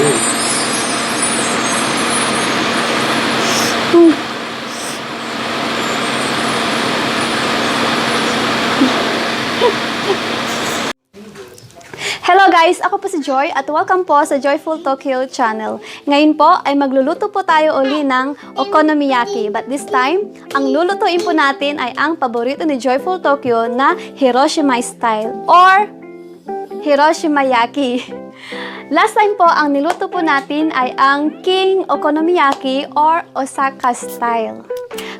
Hello guys! Ako po si Joy at welcome po sa Joyful Tokyo channel. Ngayon po ay magluluto po tayo uli ng okonomiyaki. But this time, ang lulutuin po natin ay ang paborito ni Joyful Tokyo na Hiroshima style or Hiroshima Yaki. Last time po, ang niluto po natin ay ang King Okonomiyaki or Osaka style.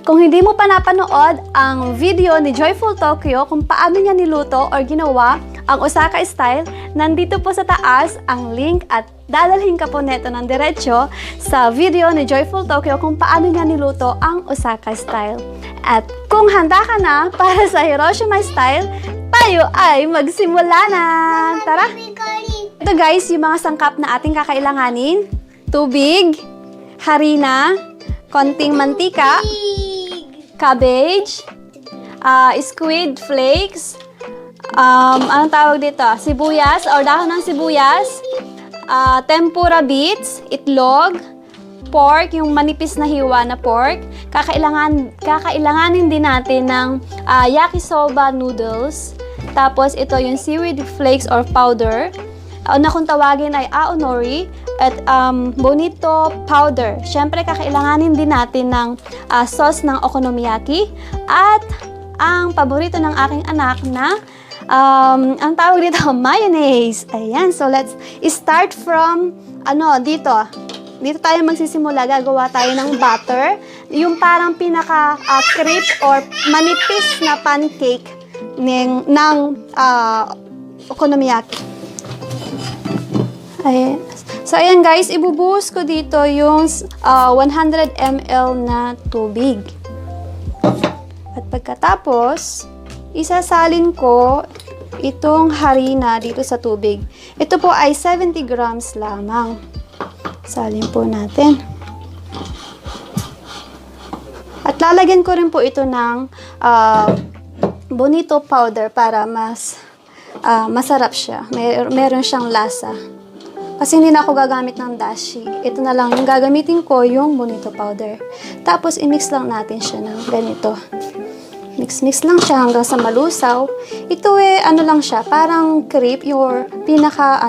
Kung hindi mo pa napanood ang video ni Joyful Tokyo kung paano niya niluto or ginawa ang Osaka style, nandito po sa taas ang link at dadalhin ka po neto ng diretso sa video ni Joyful Tokyo kung paano niya niluto ang Osaka style. At kung handa ka na para sa Hiroshima style, tayo ay magsimula na! Tara! Ito guys, yung mga sangkap na ating kakailanganin. Tubig, harina, konting mantika, cabbage, squid flakes, anong tawag dito? Sibuyas or dahon ng sibuyas, tempura beets, itlog, pork, yung manipis na hiwa na pork. Kakailanganin din natin ng yakisoba noodles. Tapos ito yung seaweed flakes or powder. Na kung tawagin ay aonori at bonito powder. Siyempre, kakailanganin din natin ng sauce ng okonomiyaki at ang paborito ng aking anak na ang tawag dito, mayonnaise. Ayan, so let's start from dito. Dito tayo magsisimula. Gagawa tayo ng butter. Yung parang pinaka-crepe or manipis na pancake ng okonomiyaki. Ayan. So, ayan guys, ibubuhos ko dito yung 100 ml na tubig. At pagkatapos, isasalin ko itong harina dito sa tubig. Ito po ay 70 grams lamang. Salin po natin. At lalagyan ko rin po ito ng bonito powder para mas masarap siya. Meron siyang lasa. Kasi hindi na ako gagamit ng dashi. Ito na lang yung gagamitin ko, yung bonito powder. Tapos, i-mix lang natin siya ng ganito. Mix lang siya hanggang sa malusaw. Ito lang siya, parang crepe, your pinaka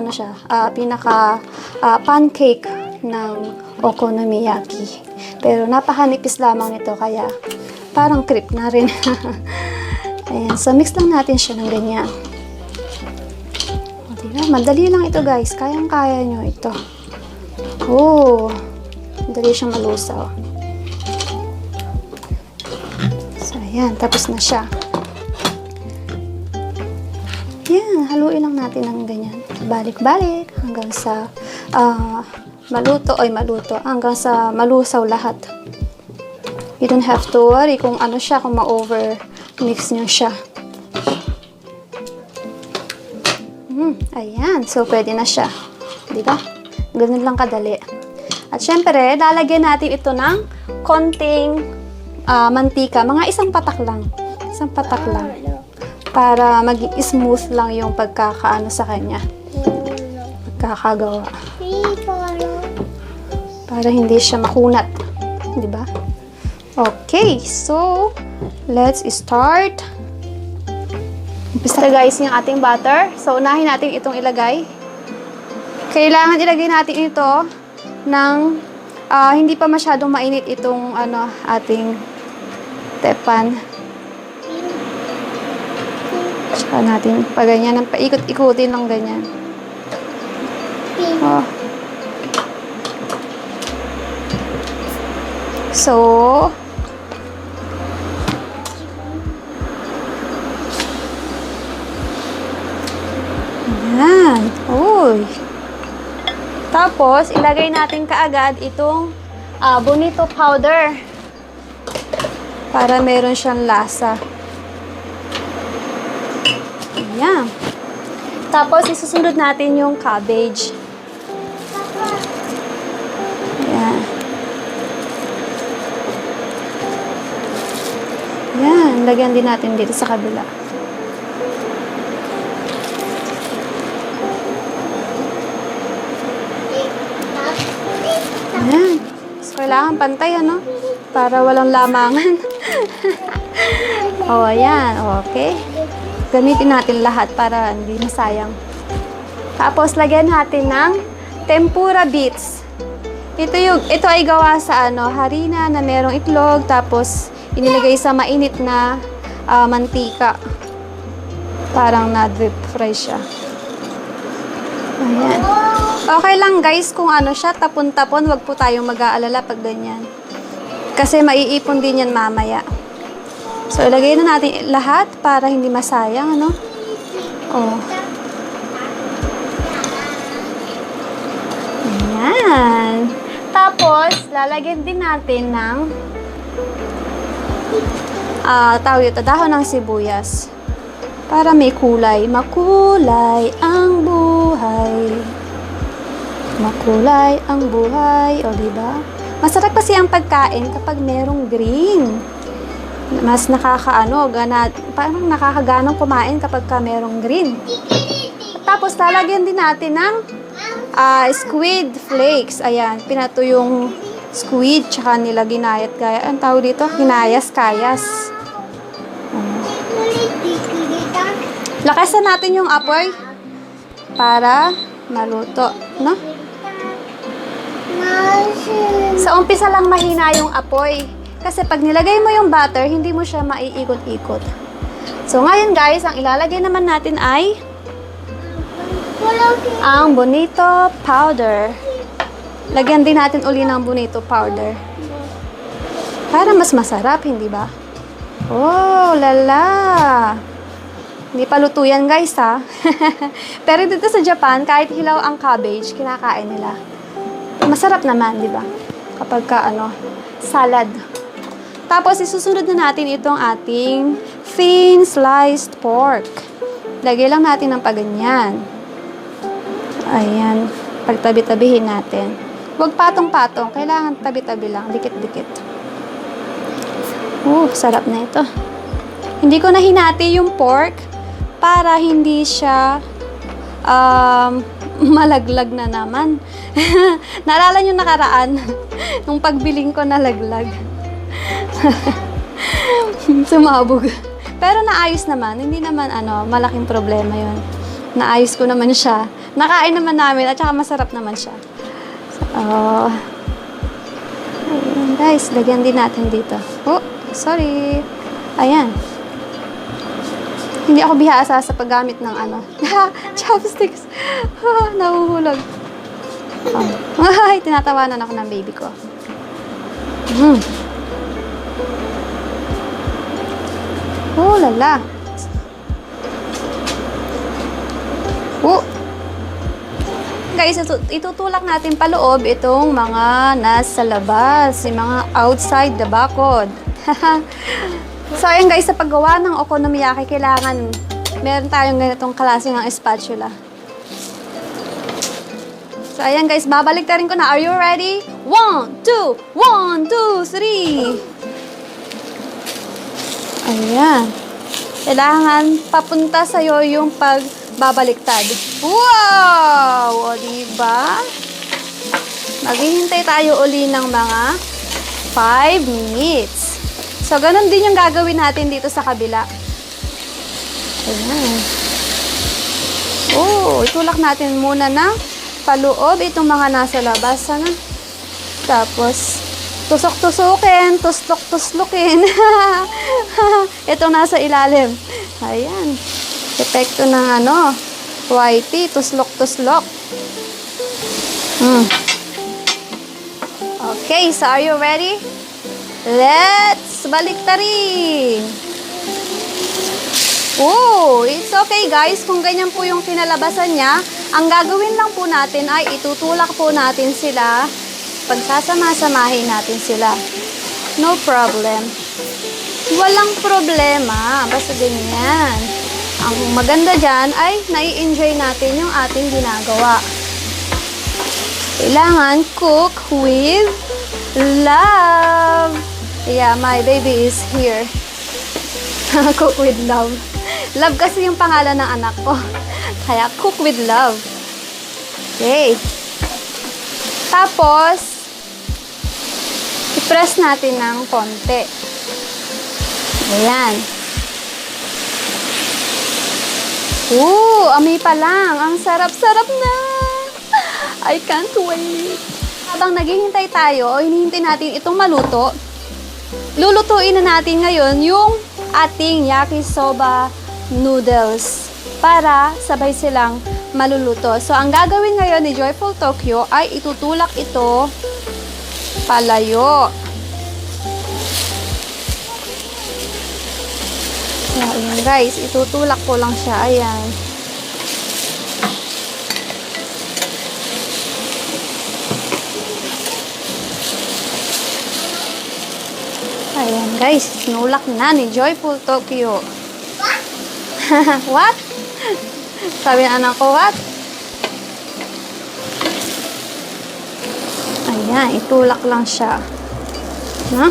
pancake ng okonomiyaki. Pero napakanipis lamang nito, kaya parang crepe na rin. Ayan, so mix lang natin siya ng ganyan. Madali lang ito guys. Kayang-kaya nyo ito. Oh, madali siyang malusaw. So, ayan. Tapos na siya. Ayan. Haluin lang natin ng ganyan. Balik-balik hanggang sa maluto. Hanggang sa malusaw lahat. You don't have to worry kung ano siya, kung ma-over mix nyo siya. Ayan. So, pwede na siya. Diba? Ganun lang kadali. At syempre, lalagyan natin ito ng konting mantika. Mga isang patak lang. Isang patak lang. Para maging smooth lang yung pagkakaano sa kanya. Pagkakagawa. Para hindi siya makunat. Diba? Okay. So, let's start. Umpisa guys yung ating butter. So, unahin natin itong ilagay. Kailangan ilagay natin ito ng hindi pa masyadong mainit itong ating tepan. Tsaka natin pa ganyan, paikot-ikutin lang ganyan. Oh. So, ayan. Uy. Tapos, ilagay natin kaagad itong bonito powder para meron siyang lasa. Ayan. Tapos, isusunod natin yung cabbage. Ayan. Ayan. Lagyan din natin dito sa kabila. Kailangan pantay, ano? Para walang lamangan. O, ayan. Okay. Gamitin natin lahat para hindi masayang. Tapos, lagyan natin ng tempura beets. Ito ay gawa sa harina na merong itlog, tapos inilagay sa mainit na mantika. Parang na-deep fry siya. Ayan. Okay lang guys kung siya, tapon-tapon, wag po tayong mag-aalala pag ganyan. Kasi maiipon din yan mamaya. So, ilagay na natin lahat para hindi masayang, ano? Oh. Ayan. Tapos, lalagyan din natin ng dahon ng sibuyas. Para may kulay. Makulay ang buhay. Makulay ang buhay. O, diba? Masarap kasi ang pagkain kapag merong green. Mas parang nakakaganong kumain kapag merong green. Tapos, lalagyan din natin ng squid flakes. Ayan, pinato yung squid, tsaka nila ginayat-gayat. Ang tawag dito? Ginayas-kayas. Lakasan natin yung apoy para maluto, no? Sa umpisa lang mahina yung apoy. Kasi pag nilagay mo yung butter, hindi mo siya maiikot-ikot. So, ngayon guys, ang ilalagay naman natin ay ang bonito powder. Lagyan din natin uli ng bonito powder. Para mas masarap, hindi ba? Oh, lala! Hindi pa luto yan guys, ha? Pero dito sa Japan, kahit hilaw ang cabbage, kinakain nila. Masarap naman, di ba? Kapag salad. Tapos, isusunod na natin itong ating thin sliced pork. Lagay lang natin ng paganyan. Ayan. Pagtabi-tabihin natin. Huwag patong-patong. Kailangan tabi-tabi lang. Dikit-dikit. Sarap na ito. Hindi ko na hinati yung pork para hindi siya malaglag na naman. Naalala nyo nakaraan nung pagbiling ko nalaglag. Sumabog. Pero naayos naman. Hindi naman malaking problema yun. Naayos ko naman siya. Nakain naman namin at saka masarap naman siya. Ayan guys, lagyan din natin dito. Sorry. Ayan. Hindi ako bihasa sa paggamit ng chopsticks. Nahuhulog. Ay, tinatawanan ako ng baby ko. Lala. Guys, itutulak natin paloob itong mga nasa labas, yung mga outside the bakod. So, ayun guys, sa paggawa ng okonomiyaki, kailangan meron tayong ganitong klase ng spatula. So, ayan guys, babalik na rin ko na. Are you ready? 1, 2, 1, 2, 3. Ayan. Kailangan papunta sa'yo yung pagbabaliktad. Wow! O, diba? Maghihintay tayo uli ng mga 5 minutes. So, ganun din yung gagawin natin dito sa kabila. Ayan. Itulak natin muna ng paloob itong mga nasa labas. Tapos, tusok-tusukin, tuslok-tuslokin. Itong nasa ilalim. Ayan. Epekto ng whitey, tuslok-tuslok. Okay, so are you ready? Let's baliktarin. It's okay guys. Kung ganyan po yung kinalabasan niya, ang gagawin lang po natin ay itutulak po natin sila. Pagsasama-samahin natin sila. No problem. Walang problema. Basta ganyan. Ang maganda dyan ay nai-enjoy natin yung ating ginagawa. Kailangan cook with love. Yeah, my baby is here. Cook with love. Love kasi yung pangalan ng anak ko. Kaya cook with love. Okay. Tapos, I-press natin ng konti. Ayan. Amoy pa lang. Ang sarap-sarap na. I can't wait. Habang naghihintay tayo, o hinihintay natin itong maluto, lulutuin na natin ngayon yung ating yakisoba noodles para sabay silang maluluto. So, ang gagawin ngayon ni Joyful Tokyo ay itutulak ito palayo. Ayan guys, itutulak ko lang siya. Ayan. Ayan guys, sinulak na ni Joyful Tokyo. What? Sabi ng anak ko, what? Ayan, itulak lang siya. No?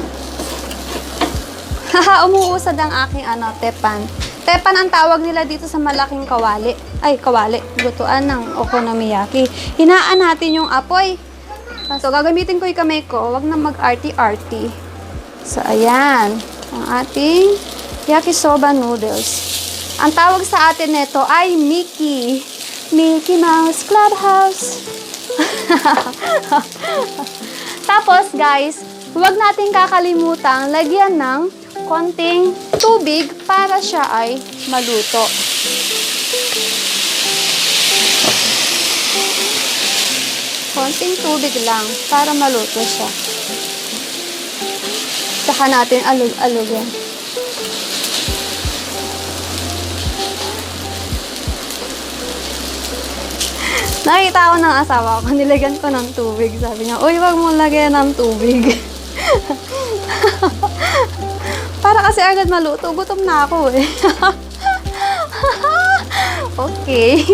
Haha, umuusad ang aking tepan. Tepan ang tawag nila dito sa malaking kawali. Ay, kawali. Lutuan ng okonomiyaki. Hinaan natin yung apoy. So, gagamitin ko yung kamay ko. Huwag na mag-arty-arty. So, ayan. Ang ating yakisoba noodles. Ang tawag sa atin nito ay Mickey. Mickey Mouse Clubhouse. Tapos, guys, huwag natin kakalimutang lagyan ng konting tubig para siya ay maluto. Konting tubig lang para maluto siya. Saka natin alug-alugin. Nakita ko ng asawa ko, nilagyan ko ng tubig. Sabi niya, uy, wag mo lagyan ng tubig. Para kasi agad maluto. Gutom na ako eh. Okay.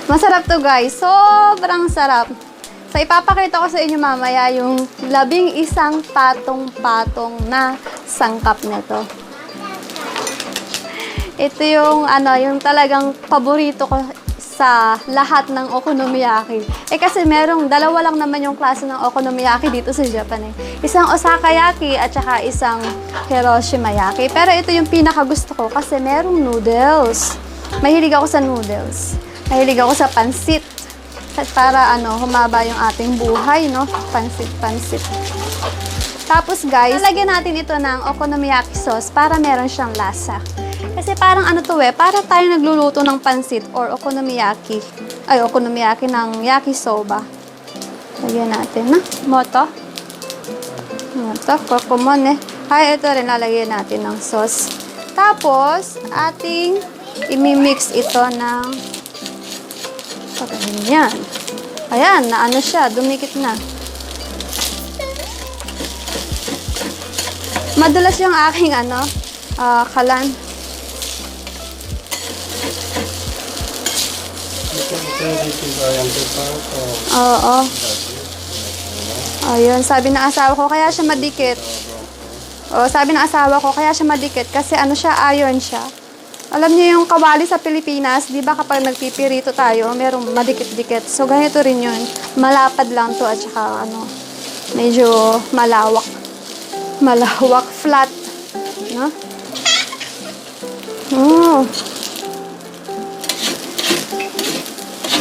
Masarap to guys. Sobrang sarap. So, ipapakita ko sa inyo mamaya yung 11 patong-patong na sangkap nito. Ito yung yung talagang paborito ko sa lahat ng okonomiyaki. Kasi dalawa lang naman yung klase ng okonomiyaki dito sa Japan eh. Isang osakayaki at saka isang hiroshimayaki. Pero ito yung pinakagusto ko kasi merong noodles. Mahilig ako sa noodles. Mahilig ako sa pansit. Para humaba yung ating buhay, no? Pansit. Tapos guys, lalagyan natin ito ng okonomiyaki sauce para meron siyang lasa. Kasi parang para tayo nagluluto ng pansit or okonomiyaki. Ay, okonomiyaki ng yakisoba. Lagyan natin, na. Moto, kokomon eh. Ay, ito rin lalagyan natin ng sauce. Tapos, ating imimix ito ng ganyan. Ayan, naano siya, dumikit na. Madulas yung aking kalan. Oo. Ayun, sabi ng asawa ko, kaya siya madikit. Sabi ng asawa ko, kaya siya madikit kasi iron siya. Alam niyo yung kawali sa Pilipinas, di ba kapag nagpipirito tayo, merong madikit-dikit. So, ganito rin yun. Malapad lang to at saka medyo malawak. Malawak, flat. No?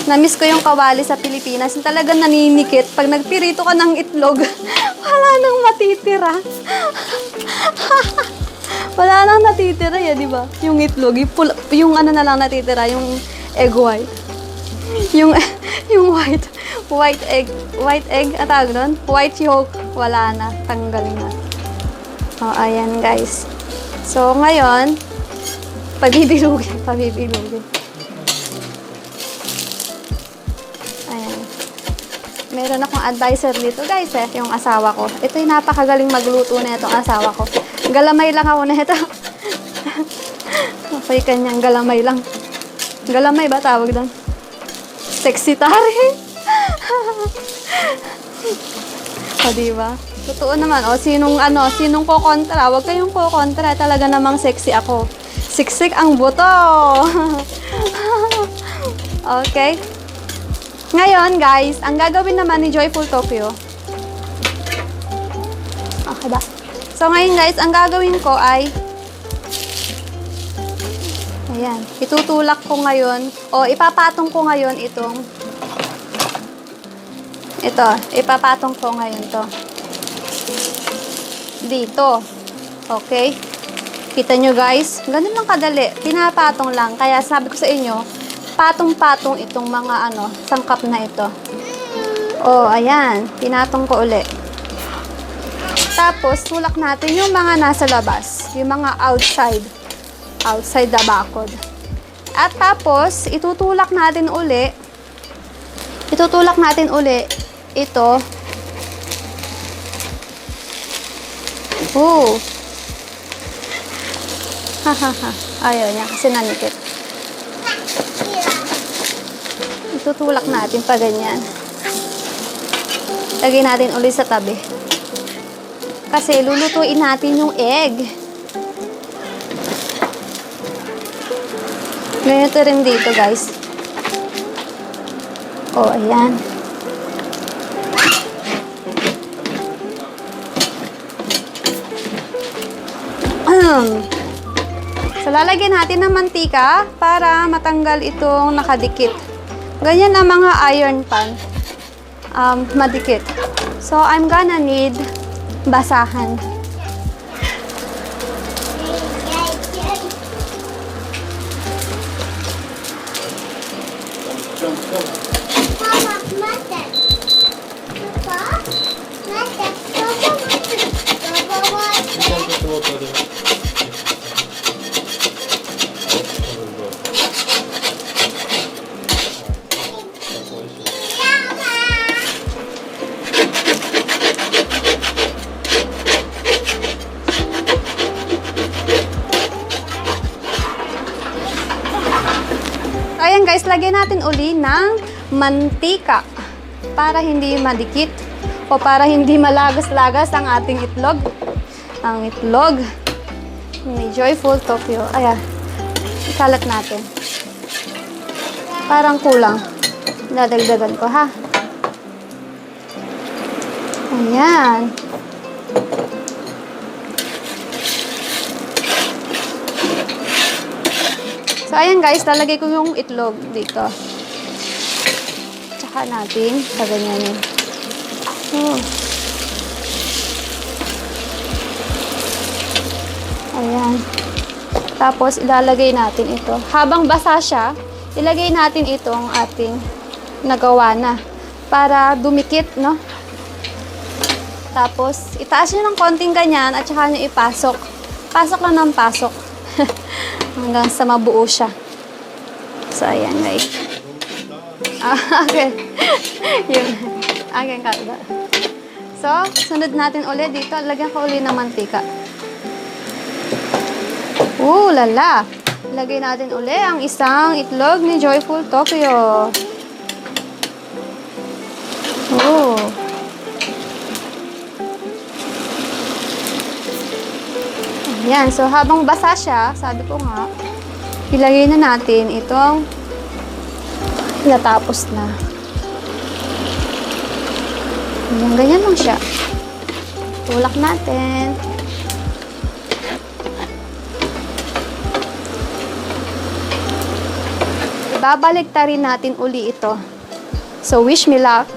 Namiss ko yung kawali sa Pilipinas. Yung talagang naninikit. Pag nagpirito ka ng itlog, wala nang matitira. Wala nang natitira di ba? Yung itlog, yung na lang natitira, yung egg white. Yung white egg, tawag doon? White yolk, wala na, tanggal na. Ayan guys. So, ngayon, pabibilugin. Ayan. Meron akong advisor dito guys yung asawa ko. Ito yung napakagaling magluto na itong asawa ko. Galamay lang ako na ito. Okay, kanyang galamay lang. Galamay ba tawag doon? Sexy tari. Diba? Totoo naman. Sinong kokontra? Huwag kayong kokontra. Talaga namang sexy ako. Siksik ang buto. Okay. Ngayon, guys, ang gagawin naman ni Joyful Tokyo, Okay ba? So, ngayon guys, ang gagawin ko ay ayan, itutulak ko ngayon o ipapatong ko ngayon ito, ipapatong ko ngayon to dito. Okay? Kita nyo guys, ganun lang kadali. Pinapatong lang. Kaya sabi ko sa inyo, patong-patong itong mga sangkap na ito. Oh, ayan. Pinatong ko uli. Tapos, tulak natin yung mga nasa labas. Yung mga outside the bakod. At tapos, itutulak natin uli ito. Oh. Hahaha. Ayaw niya kasi nanikit. Itutulak natin pa ganyan. Lagay natin ulit sa tabi. Kasi lulutuin natin yung egg. Ganito rin dito, guys. Oh, ayan. So, lalagyan natin ng mantika para matanggal itong nakadikit. Ganyan ang mga iron pan. Madikit. So, I'm gonna need basahan. Ayan guys, lagyan natin uli ng mantika para hindi madikit o para hindi malagas-lagas ang ating itlog. Ang itlog ni Joyful Tokyo. Ayan, ikalat natin. Parang kulang. Dadagdagan ko ha. Ayan. So, ayan guys, lalagay ko yung itlog dito. Tsaka natin, paganyanin. Oh. Ayan. Tapos, ilalagay natin ito. Habang basa siya, ilagay natin itong ating nagawa na. Para dumikit, no? Tapos, itaas nyo ng konting ganyan at saka nyo ipasok. Pasok lang ng pasok. Hanggang sa mabuo siya. So, ayan guys. Okay. Yun. Aking kalda. So, sunod natin ulit dito. Lagyan ko ulit ng mantika. Lala! Lagay natin ulit ang isang itlog ni Joyful Tokyo. Ayan, so habang basa siya, sabi ko nga, ilagay na natin itong natapos na. Ayan, ganyan lang siya. Tulak natin. Babaliktarin natin uli ito. So, wish me luck.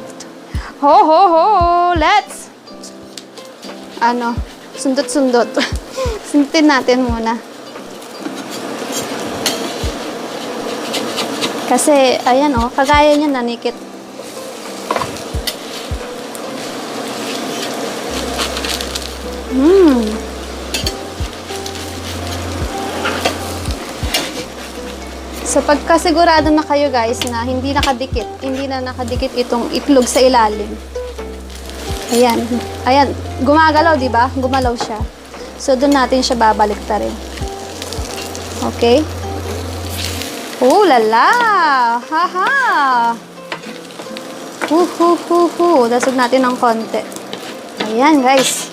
Ho, ho, ho! Let's! Sundot-sundot. Sundutin natin muna. Kasi, ayan kagaya niya nanikit. So, pagkasigurado na kayo guys na hindi na nakadikit itong itlog sa ilalim. Ayan, gumagalaw, di ba? Gumalaw siya. So, doon natin siya babaliktarin. Okay? Lala! Haha! Dasog natin ng konti. Ayan, guys.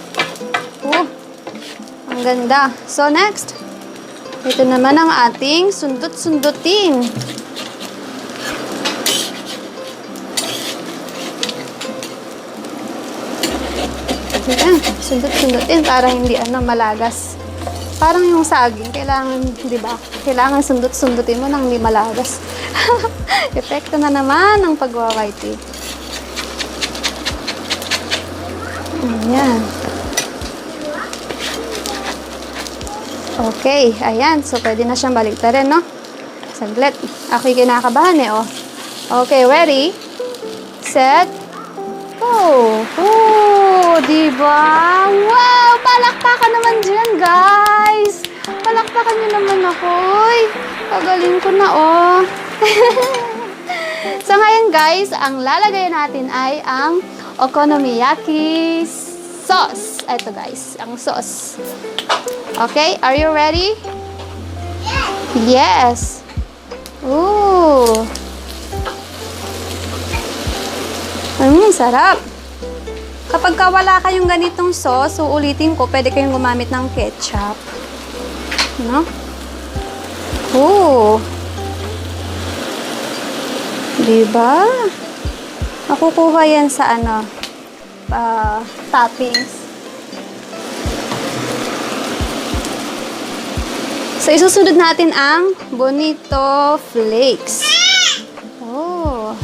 Ang ganda. So, next. Ito naman ang ating sundot-sundutin. Ayan. Sundot-sundutin para hindi malagas. Parang yung saging, kailangan, di ba? Kailangan sundot-sundutin mo nang hindi malagas. Epekto na naman ng pagwa-white. Ayan. Okay, ayan. So, pwede na siyang baliktarin, no? Saglit. Ako'y kinakabahan eh, oh. Okay, ready? Set. Go! Oh, diba? Wow! Palakpakan naman dyan, guys! Palakpakan nyo naman ako. Uy, pagaling ko na, oh. So, ngayon, guys, ang lalagay natin ay ang okonomiyaki sauce. Ito, guys, ang sauce. Okay, are you ready? Yes! Ooh! Sarap! Kapag wala kayong ganitong sauce, uulitin ko, pwede kayong gumamit ng ketchup. No? Ooh! Diba? Makukuha yan sa toppings. So, isusunod natin ang Bonito Flakes. Oh.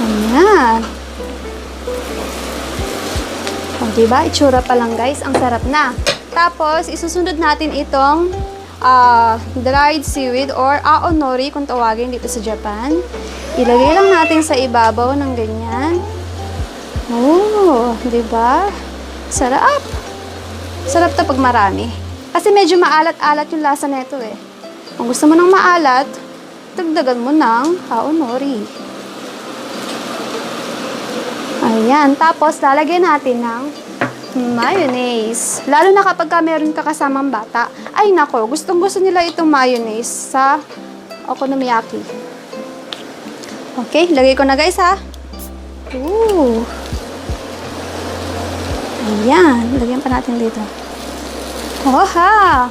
Ayan. O, diba? Itsura pa lang, guys. Ang sarap na. Tapos, isusunod natin itong dried seaweed or aonori kung tawagin dito sa Japan. Ilagay lang natin sa ibabaw ng ganyan. Oh, diba? Sarap. Sarap to pag marami. Kasi medyo maalat-alat yung lasa nito eh. Kung gusto mo ng maalat, dagdagan mo ng aonori. Ayan. Tapos, lalagyan natin ng mayonnaise. Lalo na kapag meron ka kasamang bata. Ay nako, gustong-gusto nila itong mayonnaise sa okonomiyaki. Okay, lagay ko na guys ha. Ooh. Ayan, lagyan pa natin dito. Oha!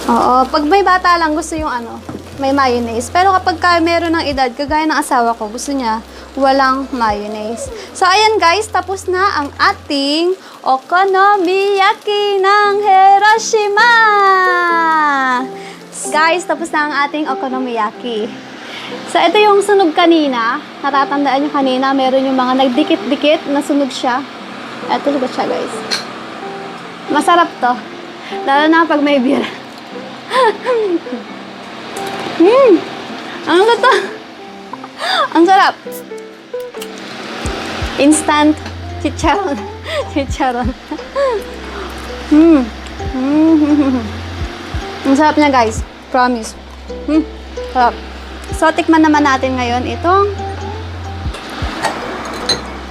Oo, pag may bata lang gusto yung may mayonnaise. Pero kapag meron ng edad, kagaya ng asawa ko, gusto niya walang mayonnaise. So, ayan guys, tapos na ang ating okonomiyaki ng Hiroshima! Guys, tapos na ang ating okonomiyaki. So, ito yung sunog kanina. Natatandaan nyo kanina, meron yung mga nagdikit-dikit na sunog siya. Ito lugat siya, guys. Masarap to. Lalo na pag may beer. Ano ba to? Ang sarap. Instant chicharon. Chicharon. Ang sarap niya, guys. Promise. Sarap. So, tikman naman natin ngayon itong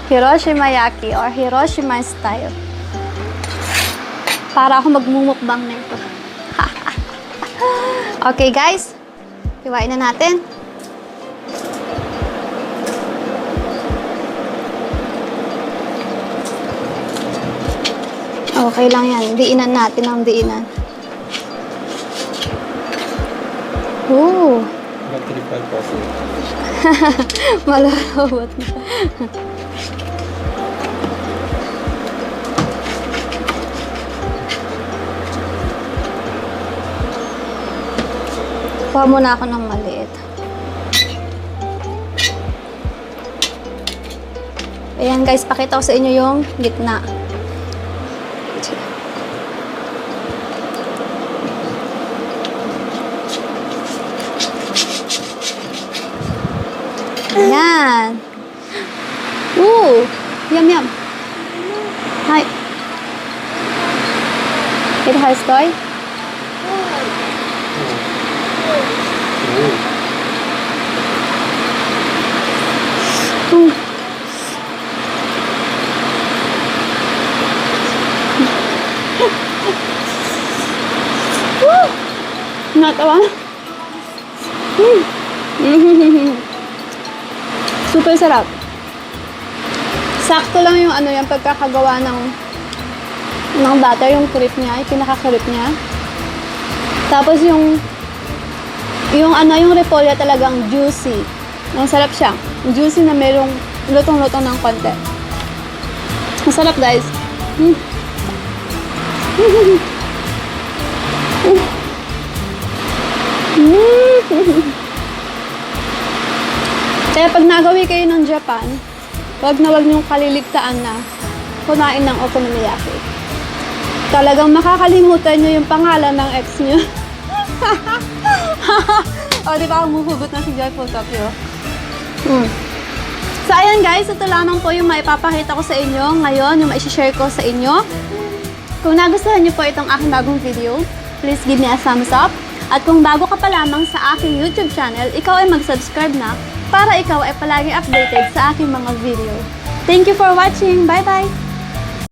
Hiroshima Yaki or Hiroshima style. Para ako magmumukbang na ito. Okay, guys. Hiwain na natin. Okay lang yan. Diinan natin ang diinan. Ooh. Malalawat na. Kuha muna ako ng maliit. Ayan guys, pakita ko sa inyo yung gitna. Ayan. Ooh, yum yum. Hi. It has toy? Natawa. Super sarap. Sakto lang yung yung pagkakagawa ng batter, yung crepe niya, yung pinaka-crepe niya. Tapos yung Yung yung repolyo talagang juicy. Masarap siya. Juicy na merong lutong-lutong ng konti. Masarap, guys. Kaya pag nagawi kayo ng Japan, wag niyong kaliligtaan na kumain ng okonomiyaki. Talagang makakalimutan niyo yung pangalan ng ex niyo. O, di ba humuhugot na si Joyful Tokyo? So, ayan guys, ito lamang po yung maipapakita ko sa inyo ngayon, yung maishishare ko sa inyo. Kung nagustuhan niyo po itong aking bagong video, please give me a thumbs up. At kung bago ka pa lamang sa aking YouTube channel, ikaw ay mag-subscribe na para ikaw ay palaging updated sa aking mga video. Thank you for watching! Bye-bye!